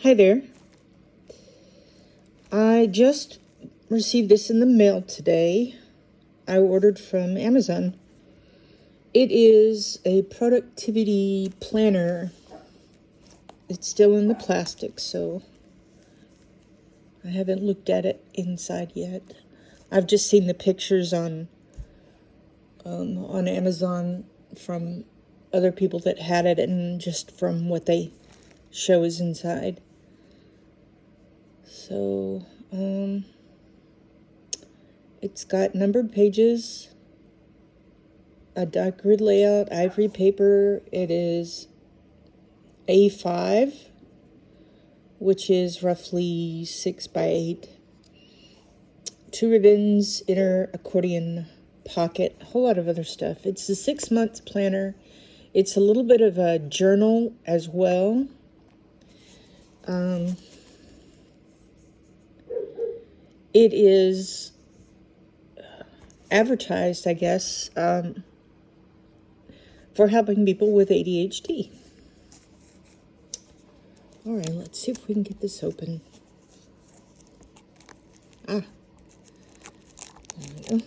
Hi there. I just received this in the mail today. I ordered from Amazon. It is a productivity planner. It's still in the plastic, so I haven't looked at it inside yet. I've just seen the pictures on Amazon from other people that had it, and just from what they show is inside. So, it's got numbered pages, a dark grid layout, ivory paper. It is A5, which is roughly 6 by 8. 2 ribbons, inner accordion pocket, a whole lot of other stuff. It's a 6-month planner. It's a little bit of a journal as well. It is advertised, I guess, for helping people with ADHD. All right, let's see if we can get this open. There we go.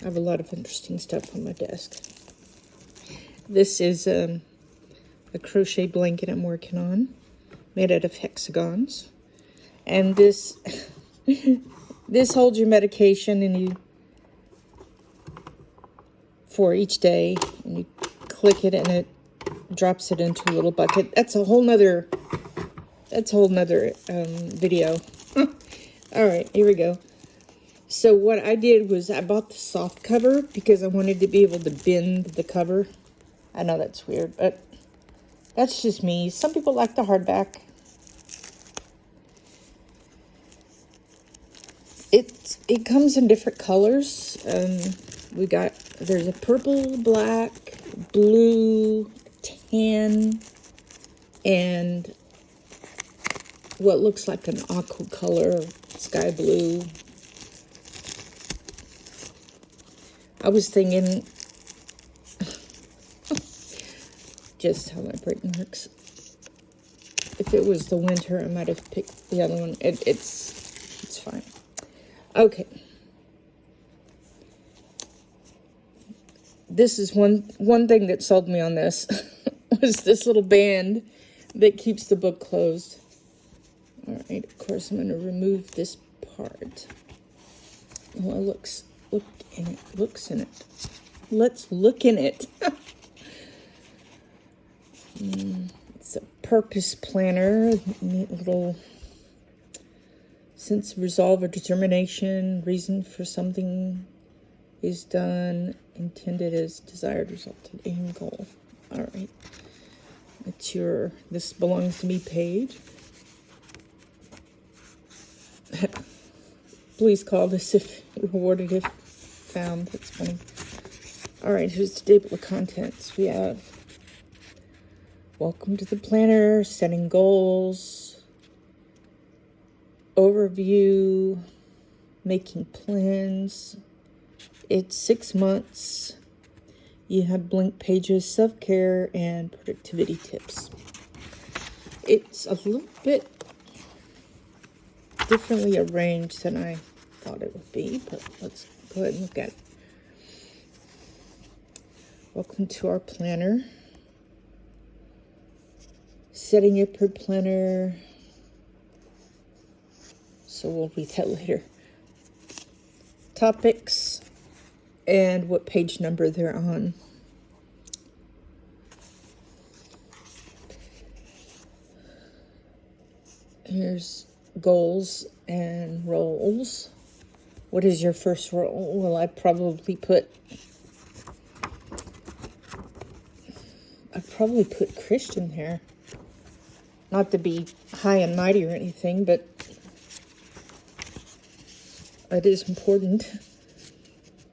I have a lot of interesting stuff on my desk. This is a crochet blanket I'm working on, made out of hexagons. And this this holds your medication, and you, for each day, and you click it and it drops it into a little bucket. That's a whole nother video. All right, here we go. So what I did was I bought the soft cover because I wanted to be able to bend the cover. I know that's weird, but that's just me. Some people like the hardback. It comes in different colors. There's a purple, black, blue, tan, and what looks like an aqua color, sky blue. I was thinking, just how my brain works, if it was the winter, I might have picked the other one. It's fine. Okay. This is one thing that sold me on this was this little band that keeps the book closed. All right, of course, I'm going to remove this part. Well, looks in it. Let's look in it. It's a purpose planner, neat little sense of resolve or determination, reason for something is done, intended as desired result, aim goal. All right, it's this belongs to me page. Please call this if rewarded if found. That's funny. All right, here's the table of contents. We have welcome to the planner, setting goals, overview, making plans. It's 6 months. You have blank pages, self-care, and productivity tips. It's a little bit differently arranged than I thought it would be, but let's go ahead and look at it. Welcome to our planner. Setting up your planner. So we'll read that later. Topics and what page number they're on. Here's goals and roles. What is your first role? Well, I probably put Christian here. Not to be high and mighty or anything, but it is important.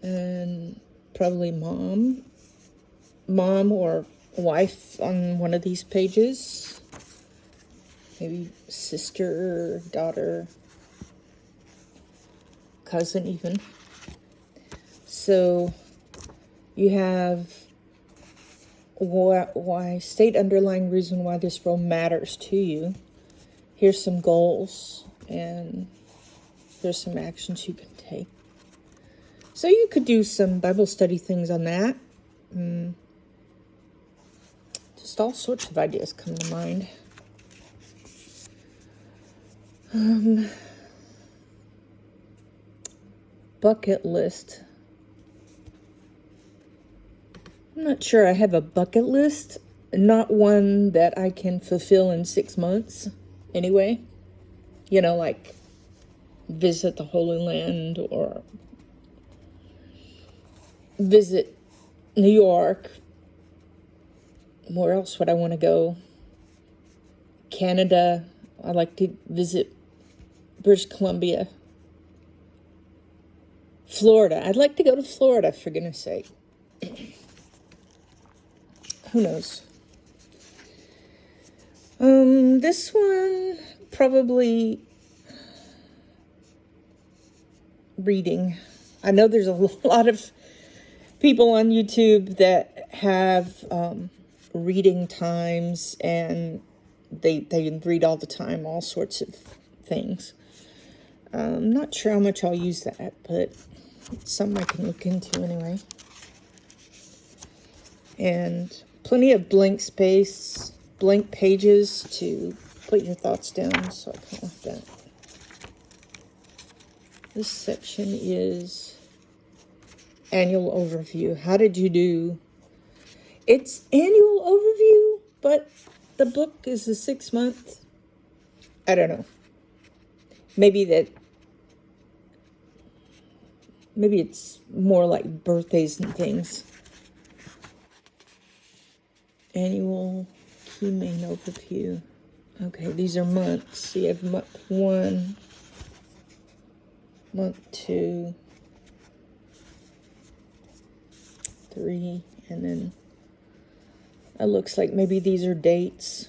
And probably mom or wife on one of these pages. Maybe sister, daughter, cousin even. So you have why state underlying reason why this role matters to you. Here's some goals, and there's some actions you can take. So you could do some Bible study things on that. Just all sorts of ideas come to mind. Bucket list. I'm not sure I have a bucket list. Not one that I can fulfill in 6 months anyway. Like visit the Holy Land or visit New York. Where else would I want to go? Canada. I'd like to visit British Columbia. Florida. I'd like to go to Florida, for goodness sake. Who knows? This one, probably reading. I know there's a lot of people on YouTube that have reading times, and they read all the time, all sorts of things. I'm not sure how much I'll use that, but it's something I can look into anyway. And plenty of blank space, blank pages to put your thoughts down, so I kind of like that. This section is annual overview. How did you do? It's annual overview, but the book is a 6 month. I don't know. Maybe it's more like birthdays and things. Annual key main overview. Okay, these are months. So you have month 1, month 2, 3, and then it looks like maybe these are dates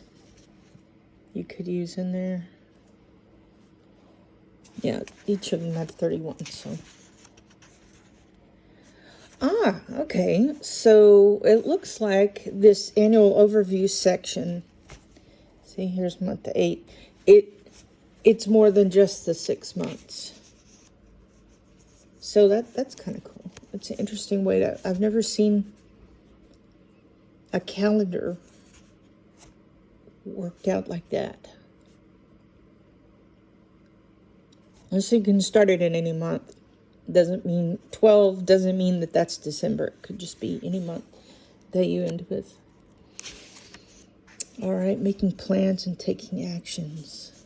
you could use in there. Yeah, each of them have 31, so. Okay. So it looks like this annual overview section, see, here's month 8. It's more than just the 6 months. So that's kind of cool. It's an interesting way I've never seen a calendar worked out like that. So you can start it in any month. Doesn't mean 12, doesn't mean that that's December. It could just be any month that you end with. All right, making plans and taking actions.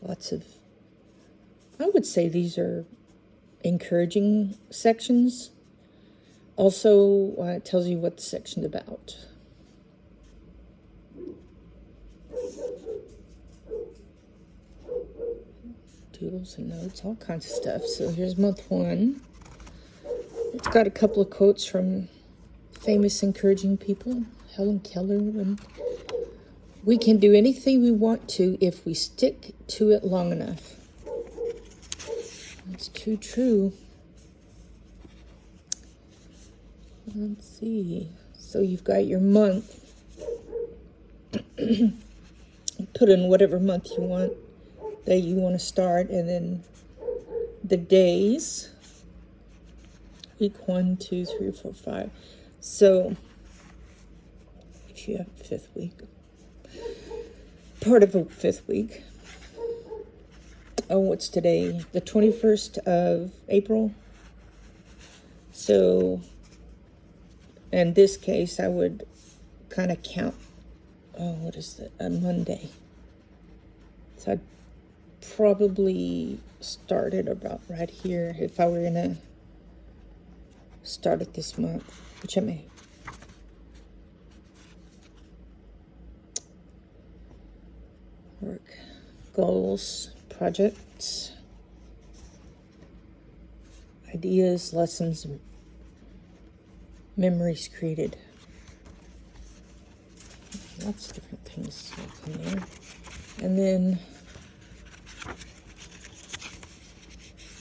Lots of, I would say these are encouraging sections. Also, it tells you what the section's about. Doodles and notes, all kinds of stuff. So here's month 1. It's got a couple of quotes from famous encouraging people. Helen Keller, and we can do anything we want to if we stick to it long enough. That's too true. Let's see. So you've got your month. Put in whatever month you want that you want to start, and then the days. Week 1, 2, 3, 4, 5. So if you have a 5th week, part of a 5th week. Oh, what's today? The 21st of April. So in this case, I would kind of count. Oh, what is it? A Monday. So I'd probably start it about right here if I were gonna start it this month, which I may. Work, goals, projects, ideas, lessons, memories created. Lots of different things in there. And then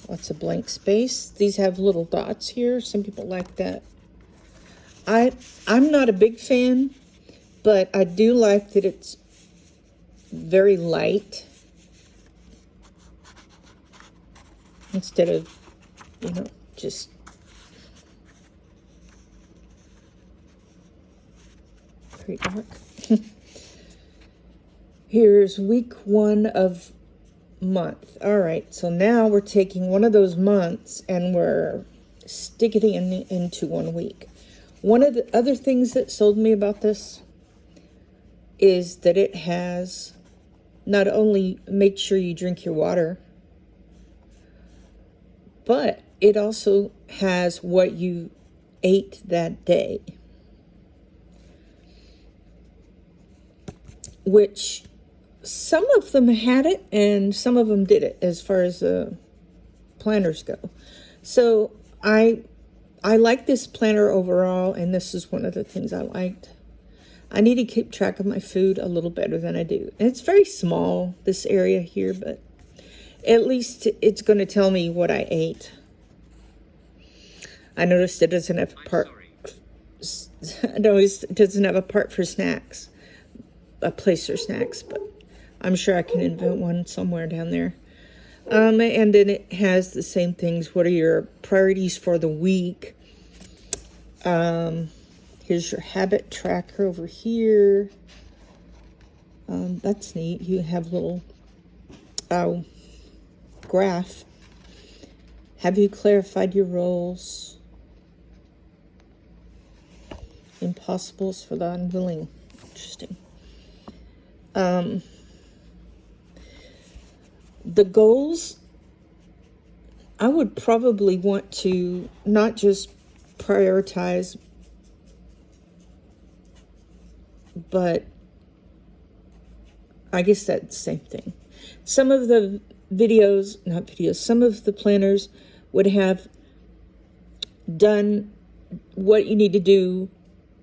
Lots of blank space. These have little dots here. Some people like that. I'm not a big fan, but I do like that it's very light. Instead of, just very dark. Here's week 1 of month. All right, so now we're taking one of those months and we're sticking it into 1 week. One of the other things that sold me about this is that it has not only make sure you drink your water, but it also has what you ate that day, which some of them had it and some of them did it as far as planners go. So I like this planner overall, and this is one of the things I liked. I need to keep track of my food a little better than I do. And it's very small, this area here, but at least it's going to tell me what I ate. I noticed it doesn't have a part. I noticed it doesn't have a part for snacks, a place for snacks, but I'm sure I can invent one somewhere down there. And then it has the same things. What are your priorities for the week? Here's your habit tracker over here. That's neat. You have little graph. Have you clarified your roles? Impossibles for the unwilling. Interesting. The goals, I would probably want to not just prioritize, but I guess that's the same thing. Some of the some of the planners would have done what you need to do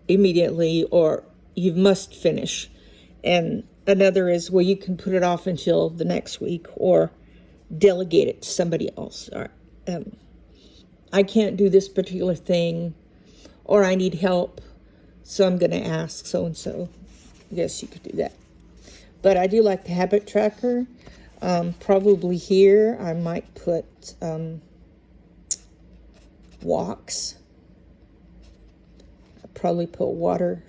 immediately or you must finish. And another is, well, you can put it off until the next week or delegate it to somebody else. Or, I can't do this particular thing, or I need help, so I'm going to ask so-and-so. I guess you could do that. But I do like the habit tracker. Probably here I might put walks. I'll probably put water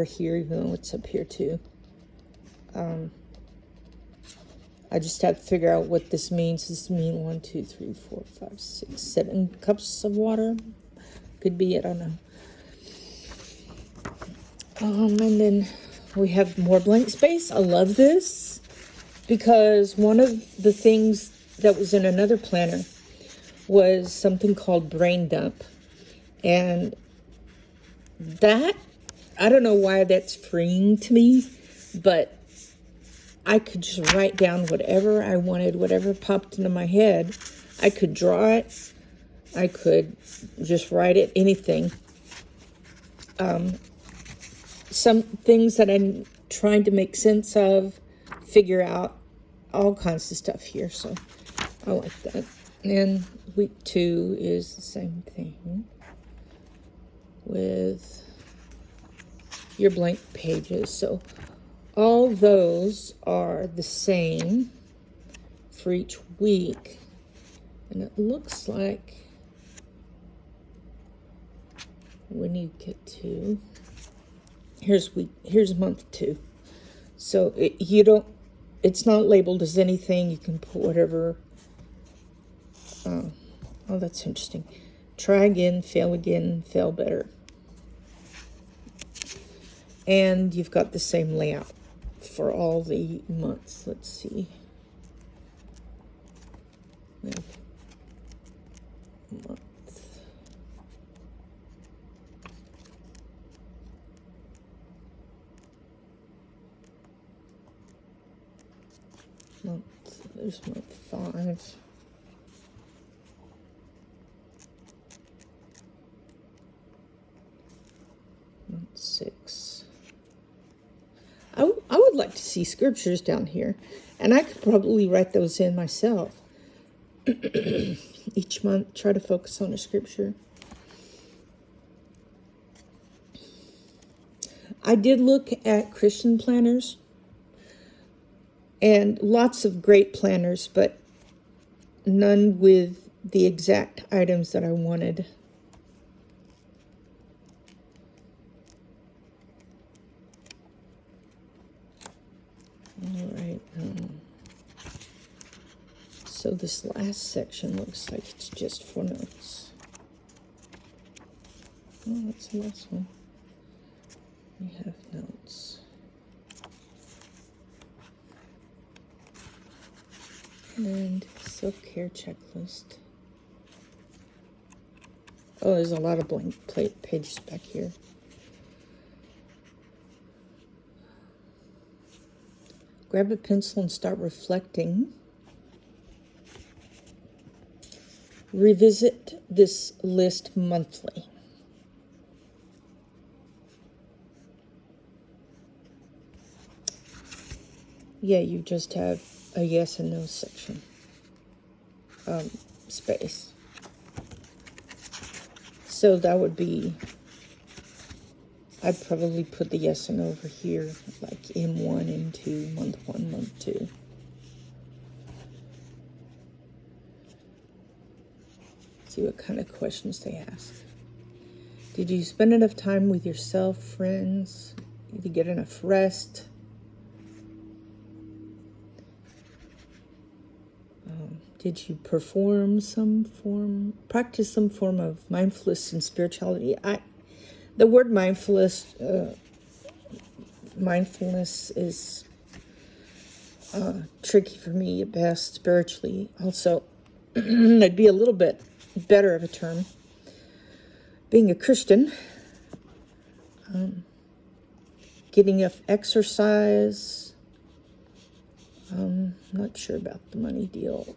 here, even though it's up here too. I just have to figure out what this means. Does this mean 1, 2, 3, 4, 5, 6, 7 cups of water? Could be, I don't know. And then we have more blank space. I love this because one of the things that was in another planner was something called brain dump. And that, I don't know why that's freeing to me, but I could just write down whatever I wanted, whatever popped into my head. I could draw it. I could just write it, anything. Some things that I'm trying to make sense of, figure out, all kinds of stuff here. So I like that. And week 2 is the same thing with your blank pages. So all those are the same for each week. And it looks like when you get to, here's month 2. So it's not labeled as anything. You can put whatever. Oh, that's interesting. Try again, fail better. And you've got the same layout for all the months. Let's see. Month. There's month 5. Month 6. I would like to see scriptures down here. And I could probably write those in myself. Each month, try to focus on a scripture. I did look at Christian planners, and lots of great planners, but none with the exact items that I wanted. All right. So this last section looks like it's just for notes. Oh, that's the last one. We have notes. And self-care checklist. Oh, there's a lot of blank pages back here. Grab a pencil and start reflecting. Revisit this list monthly. Yeah, you just have a yes and no section. Space. So that would be, I'd probably put the yes and over here, like M1, M2, month 1, month 2. See what kind of questions they ask. Did you spend enough time with yourself, friends? Did you get enough rest? Did you practice some form of mindfulness and spirituality? The word mindfulness is tricky for me at best, spiritually. Also, it'd be a little bit better of a term. Being a Christian, getting enough exercise. Not sure about the money deal.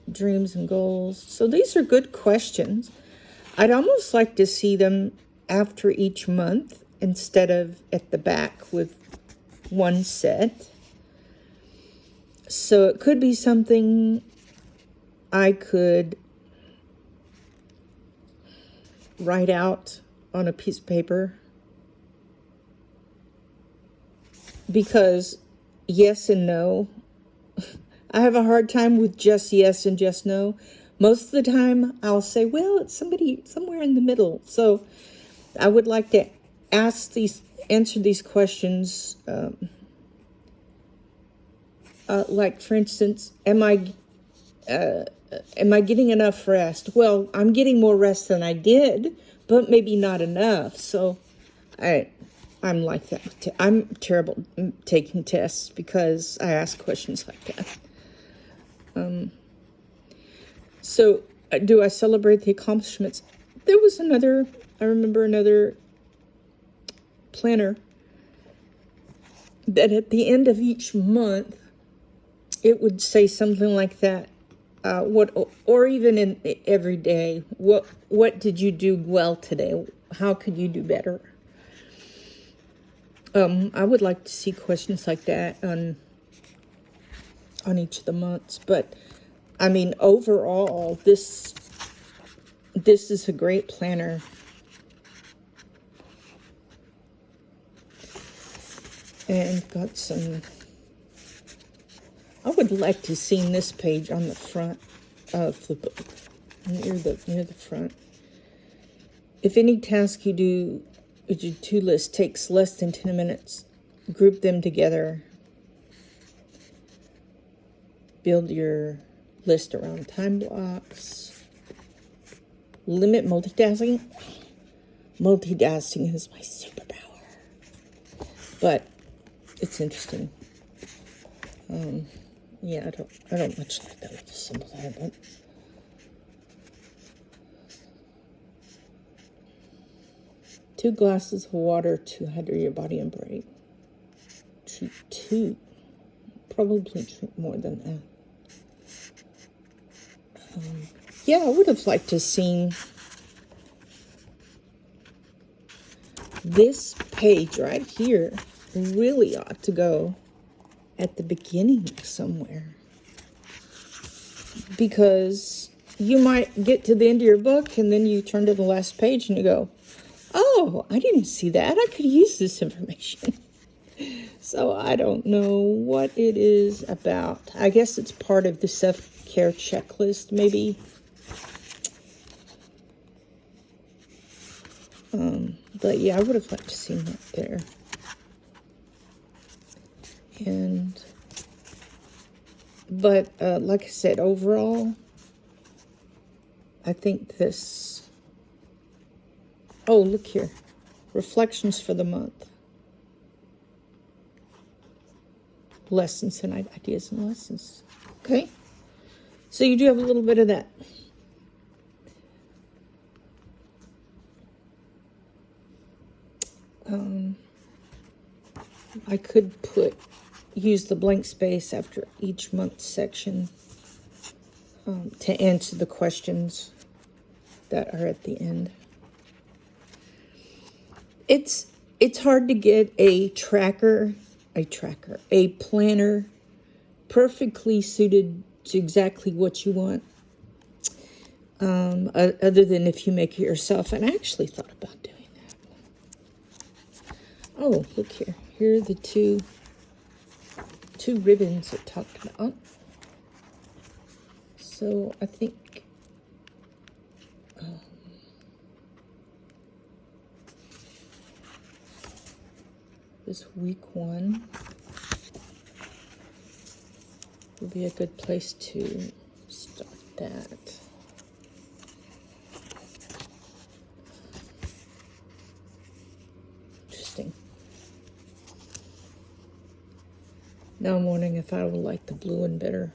Dreams and goals. So these are good questions. I'd almost like to see them after each month instead of at the back with one set. So it could be something I could write out on a piece of paper, because yes and no, I have a hard time with just yes and just no. Most of the time I'll say, well, it's somebody somewhere in the middle. So I would like to answer these questions. Like, for instance, am I getting enough rest? Well, I'm getting more rest than I did, but maybe not enough. So I'm like that. I'm terrible taking tests because I ask questions like that. So do I celebrate the accomplishments? There was I remember another planner that at the end of each month, it would say something like that. Or even in every day, what did you do well today? How could you do better? I would like to see questions like that on each of the months. But I mean, overall, this is a great planner. And got some. I would like to see this page on the front of the book, near the front. If any task you do with your to-do list takes less than 10 minutes, group them together. Build your list around time blocks. Limit multitasking. Multitasking is my superpower. But it's interesting. Yeah, I don't much like that with the symbol there, but two glasses of water to hydrate your body and brain. Probably drink more than that. Yeah, I would have liked to seen this page right here. Really ought to go at the beginning somewhere. Because you might get to the end of your book and then you turn to the last page and you go, oh, I didn't see that. I could use this information. So I don't know what it is about. I guess it's part of the self-care checklist, maybe. But yeah, I would have liked to see that there. But like I said, overall, I think this, oh, look here, reflections for the month. Lessons and ideas and lessons. Okay, so you do have a little bit of that. I could use the blank space after each month section to answer the questions that are at the end. It's hard to get a planner perfectly suited to exactly what you want. Other than if you make it yourself. And I actually thought about doing that. Oh, look here. Here are the two ribbons it talked about. So I think this week one will be a good place to start that. Interesting. Now I'm wondering if I would like the blue one better.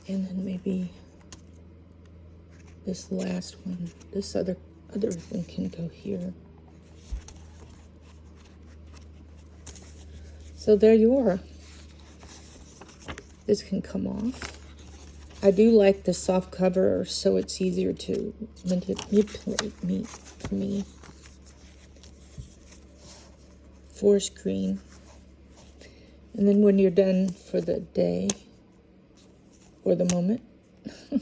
And then maybe this last one, this other one can go here. So there you are. This can come off. I do like the soft cover, so it's easier to manipulate for me. Forest green. And then when you're done for the day or the moment, you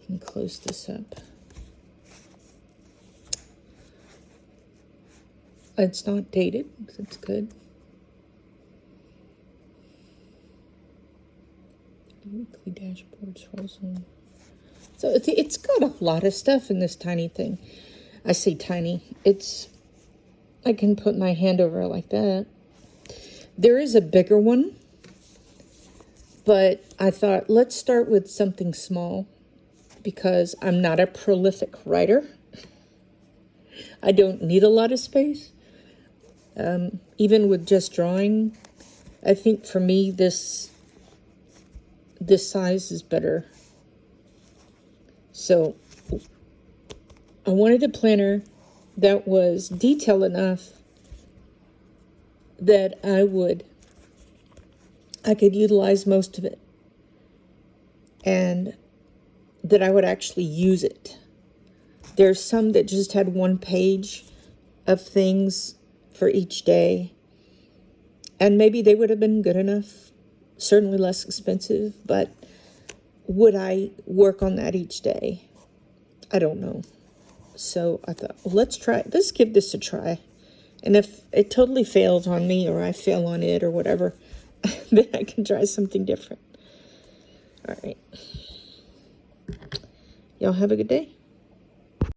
can close this up. It's not dated, so it's good. Weekly dashboards, frozen. So it's got a lot of stuff in this tiny thing. I say tiny. I can put my hand over it like that. There is a bigger one, but I thought let's start with something small because I'm not a prolific writer. I don't need a lot of space. Even with just drawing, I think for me this size is better. So I wanted a planner that was detailed enough that I could utilize most of it and that I would actually use it. There's some that just had one page of things for each day, and maybe they would have been good enough, certainly less expensive, but would I work on that each day? I don't know. So I thought, well, let's give this a try. And if it totally fails on me or I fail on it or whatever, then I can try something different. All right. Y'all have a good day.